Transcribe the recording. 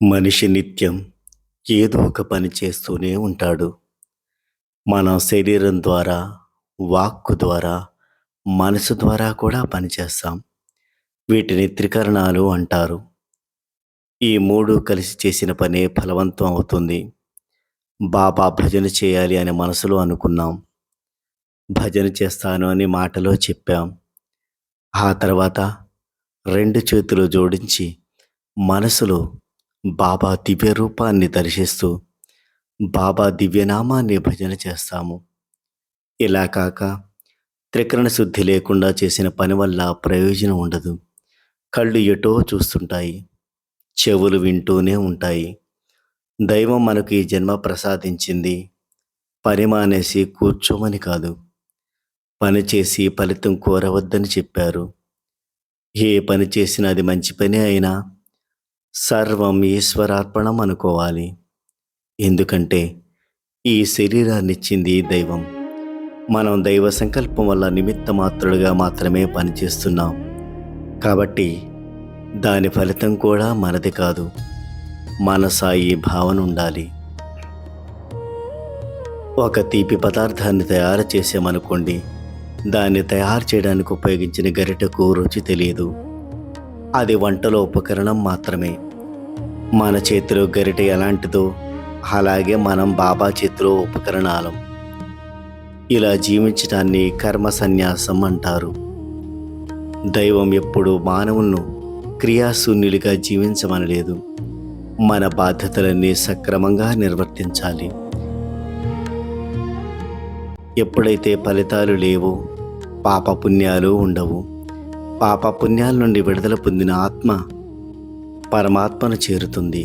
మనిషి నిత్యం ఏదో ఒక పని చేస్తూనే ఉంటాడు. మనం శరీరం ద్వారా, వాక్కు ద్వారా, మనసు ద్వారా కూడా పనిచేస్తాం. వీటిని త్రికరణాలు అంటారు. ఈ మూడు కలిసి చేసిన పనే ఫలవంతం అవుతుంది. బాబా భజన చేయాలి అని మనసులో అనుకున్నాం. భజన చేస్తాను అని మాటలో చెప్పాం. ఆ తర్వాత రెండు చేతులు జోడించి మనసులో బాబా దివ్య రూపాన్ని దర్శిస్తూ బాబా దివ్యనామాన్ని భజన చేస్తాము. ఇలా కాక త్రికరణ శుద్ధి లేకుండా చేసిన పని వల్ల ప్రయోజనం ఉండదు. కళ్ళు ఎటో చూస్తుంటాయి, చెవులు వింటూనే ఉంటాయి. దైవం మనకు ఈ జన్మ ప్రసాదించింది పని మానేసి కూర్చోమని కాదు, పని చేసి ఫలితం కోరవద్దని చెప్పారు. ఏ పని చేసినా అది మంచి పని అయినా సర్వం ఈశ్వరార్పణం అనుకోవాలి. ఎందుకంటే ఈ శరీరాన్నిచ్చింది దైవం. మనం దైవ సంకల్పం వల్ల నిమిత్త మాత్రులుగా మాత్రమే పనిచేస్తున్నాం. కాబట్టి దాని ఫలితం కూడా మనది కాదు. మన సాయి భావన ఉండాలి. ఒక తీపి పదార్థాన్ని తయారు చేసామనుకోండి, దాన్ని తయారు చేయడానికి ఉపయోగించిన గరిటెకు రుచి తెలియదు. అది వంటలో ఉపకరణం మాత్రమే. మన చేతిలో గరిటె ఎలాంటిదో అలాగే మనం బాబా చేతిలో ఉపకరణాలం. ఇలా జీవించడాన్ని కర్మ సన్యాసం అంటారు. దైవం ఎప్పుడు మానవులను క్రియాశూన్యులుగా జీవించమనలేదు. మన బాధ్యతలన్నీ సక్రమంగా నిర్వర్తించాలి. ఎప్పుడైతే ఫలితాలు లేవో పాపపుణ్యాలు ఉండవు. పాపపుణ్యాల నుండి విడుదల పొందిన ఆత్మ పరమాత్మను చేరుతుంది.